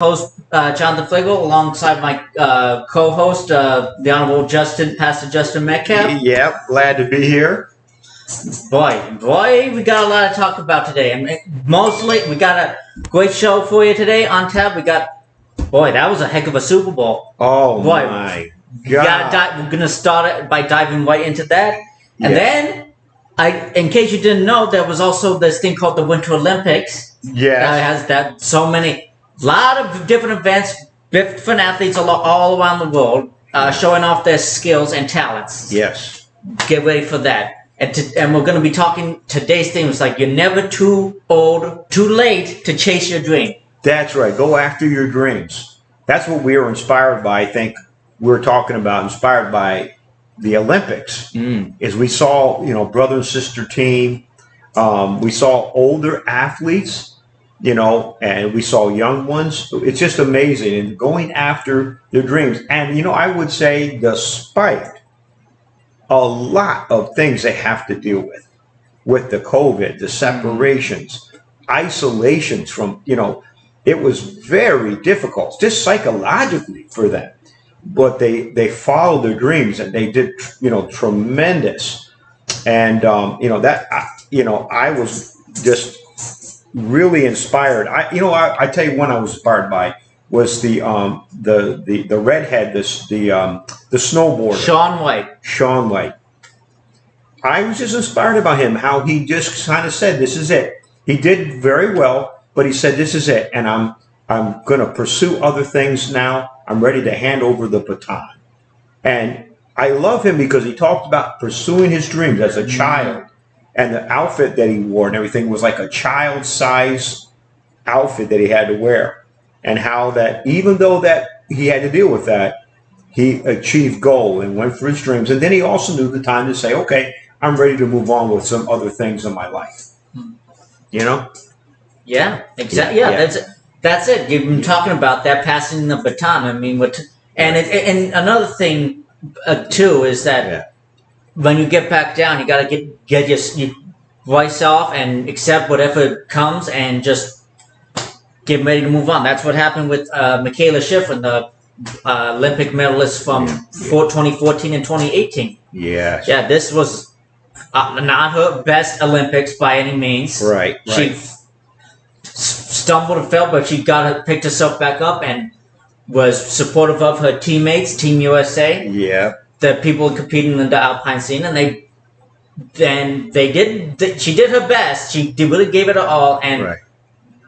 host Jonathan Pflegl, alongside my co-host, the Honorable Pastor Justin Metcalf. Yep, glad to be here. Boy, we got a lot to talk about today. I mean, mostly, we got a great show for you today on tap. That was a heck of a Super Bowl. Oh, boy, my God. We're gonna start it by diving right into that, and then, in case you didn't know, there was also this thing called the Winter Olympics. Yes. That has lot of different events, different athletes all around the world showing off their skills and talents. Yes. Get ready for that. And we're going to be talking, today's theme is like, you're never too old, too late to chase your dream. That's right. Go after your dreams. That's what we were inspired by. I think we're talking about inspired by the Olympics. Is we saw, brother and sister team. We saw older athletes, and we saw young ones. It's just amazing, and going after their dreams. And, I would say despite a lot of things they have to deal with the COVID, the separations, isolations from, it was very difficult, just psychologically for them. But they followed their dreams, and they did, tremendous. And, I was just really inspired. I tell you, one I was inspired by was the redhead, the snowboarder, Shaun White. I was just inspired about him, how he just kind of said, "This is it." He did very well, but he said, "This is it," and I'm going to pursue other things now. I'm ready to hand over the baton. And I love him because he talked about pursuing his dreams as a child. And the outfit that he wore and everything was like a child-size outfit that he had to wear. And how that, even though that he had to deal with that, he achieved goal and went for his dreams. And then he also knew the time to say, okay, I'm ready to move on with some other things in my life. Yeah, exactly. Yeah. That's it. You've been talking about that, passing the baton. I mean, and another thing, too, is that when you get back down, you got to get your voice off and accept whatever comes and just get ready to move on. That's what happened with Michaela Schifrin, the Olympic medalist from 2014 and 2018. Yes. Yeah, this was not her best Olympics by any means. Right. She stumbled and fell, but she picked herself back up and was supportive of her teammates, Team USA. Yeah. The people competing in the alpine scene, and she did her best. She really gave it her all, and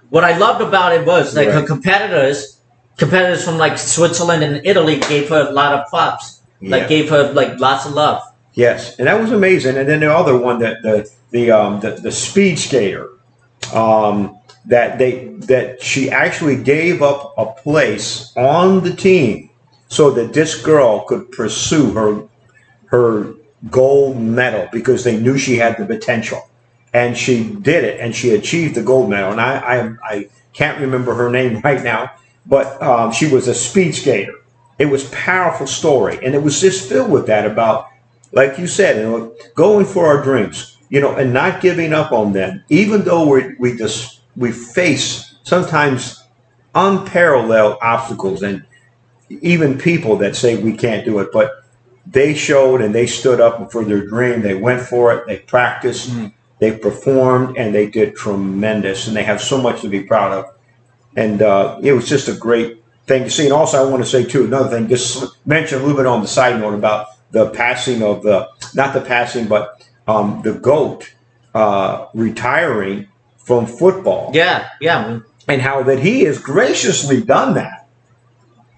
what I loved about it was her competitors from like Switzerland and Italy gave her a lot of props, gave her lots of love. Yes, and that was amazing. And then the other one, the speed skater, that she actually gave up a place on the team so that this girl could pursue her gold medal because they knew she had the potential. And she did it, and she achieved the gold medal. And I can't remember her name right now, but she was a speed skater. It was a powerful story, and it was just filled with that about, like you said, going for our dreams, and not giving up on them, even though we face sometimes unparalleled obstacles and even people that say we can't do it, but they showed and they stood up for their dream. They went for it. They practiced, they performed, and they did tremendous. And they have so much to be proud of. And it was just a great thing to see. And also, I want to say too, another thing, just mention a little bit on the side note about the passing of the GOAT retiring from football. Yeah. And how that he has graciously done that.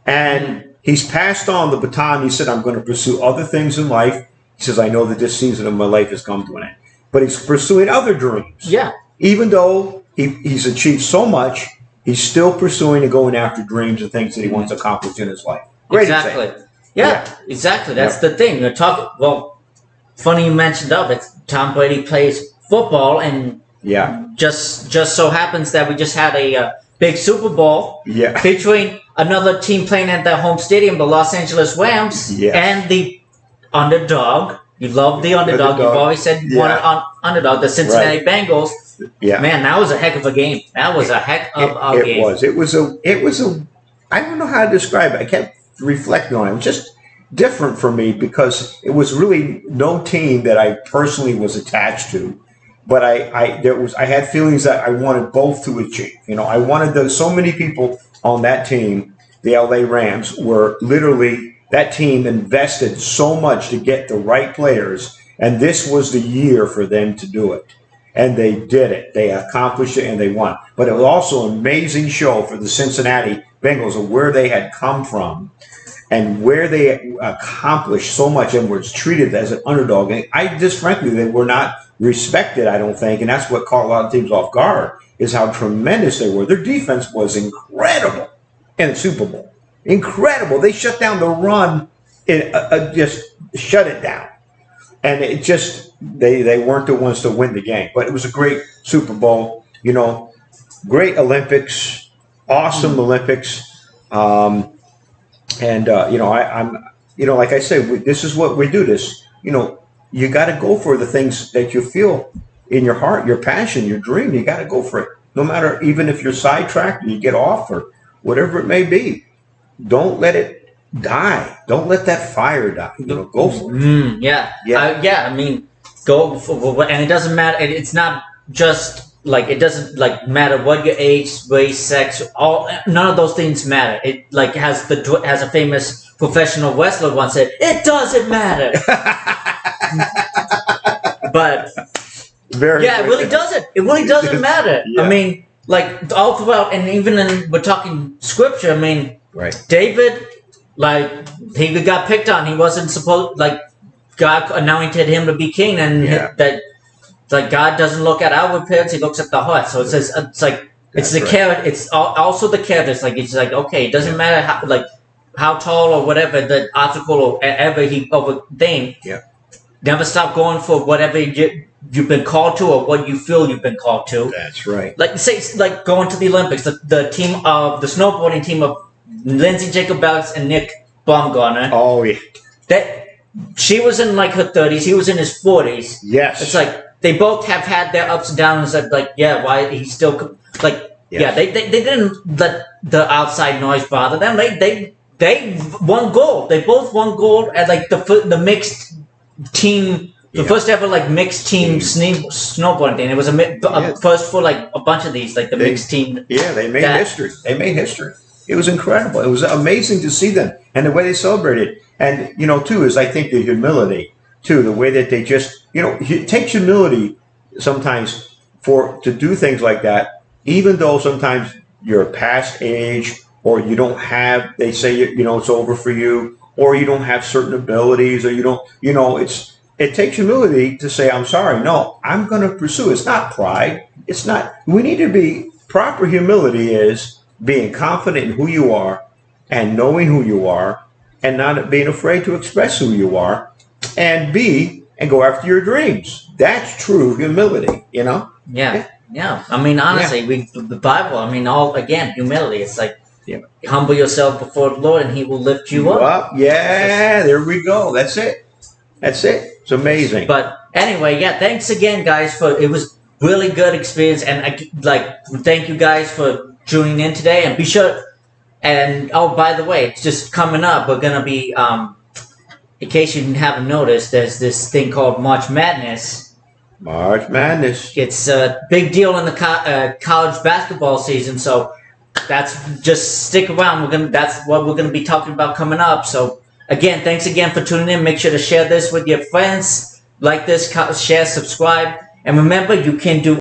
And he's passed on the baton. He said, I'm going to pursue other things in life. He says, I know that this season of my life has come to an end. But he's pursuing other dreams. Yeah. Even though he's achieved so much, he's still pursuing and going after dreams and things that he wants to accomplish in his life. Great example. Yeah, exactly. That's the thing. You're talking. Well, funny you mentioned it. Tom Brady plays football, and just so happens that we just had a big Super Bowl featuring another team playing at their home stadium, the Los Angeles Rams, and the underdog, You love the underdog. You've always said you wanted underdog. The Cincinnati Bengals. Yeah. Man, that was a heck of a game. That was a heck of a game. It was a. I don't know how to describe it. I kept reflecting on it. It was just different for me because it was really no team that I personally was attached to. But I had feelings that I wanted both to achieve. You know, I wanted so many people on that team, the LA Rams, were literally, that team invested so much to get the right players, and this was the year for them to do it. And they did it. They accomplished it, and they won. But it was also an amazing show for the Cincinnati Bengals of where they had come from and where they accomplished so much and were treated as an underdog. And I just, frankly, they were not respected, I don't think, and that's what caught a lot of teams off guard, is how tremendous they were. Their defense was incredible in the Super Bowl. Incredible. They shut down the run, just shut it down. And it just, they weren't the ones to win the game. But it was a great Super Bowl, you know, great Olympics, awesome Olympics. You know, I'm, you know, like I said, this is what we do. This, you know, you got to go for the things that you feel in your heart, your passion, your dream. You got to go for it. No matter, even if you're sidetracked and you get off or whatever it may be, don't let it die. Don't let that fire die. You know, go for it. Yeah. I mean, go for, and it doesn't matter. It's not just like, it doesn't like matter what your age, race, sex, none of those things matter. It like has a famous professional wrestler once said, it doesn't matter. But it really doesn't. It really doesn't matter. Yeah. I mean, like all throughout, and even we're talking scripture. I mean, David, like he got picked on. He wasn't supposed. Like God anointed him to be king, and that like God doesn't look at outward appearance; He looks at the heart. So it says it's like it's the character. It's also the characters. Like it's like okay, it doesn't matter how tall or whatever the article or whatever he ordained. Yeah. Never stop going for whatever you've been called to or what you feel you've been called to. That's right. Like say, like going to the Olympics, the team of the snowboarding team of Lindsey Jacobellis and Nick Baumgartner. Oh yeah. That she was in like her 30s, he was in his 40s. Yes. It's like they both have had their ups and downs. Like why he still like they didn't let the outside noise bother them. They won gold. They both won gold at like the mixed team, the first ever like mixed team snowboarding thing. It was a first for like a bunch of these, like the mixed team. Yeah, they made history. They made history. It was incredible. It was amazing to see them and the way they celebrated. And you know, too, is I think the humility too, the way that they just, you know, it takes humility sometimes to do things like that, even though sometimes you're past age or you don't have. They say you know it's over for you. Or you don't have certain abilities, or you don't, you know, it takes humility to say, I'm sorry, no, I'm going to pursue. It's not pride. It's not, we need to be, proper humility is being confident in who you are and knowing who you are and not being afraid to express who you are and go after your dreams. That's true humility, you know? Yeah. I mean, honestly, the Bible, I mean, humility. It's like, humble yourself before the Lord, and He will lift you up. Yeah, there we go. That's it. It's amazing. But anyway, thanks again, guys. It was really good experience, and thank you guys for tuning in today. And be sure. And by the way, it's just coming up. We're gonna be, in case you haven't noticed, there's this thing called March Madness. March Madness. It's a big deal in the college basketball season. So. Just stick around. That's what we're gonna be talking about coming up. So again, thanks again for tuning in. Make sure to share this with your friends. Like this, share, subscribe, and remember, you can do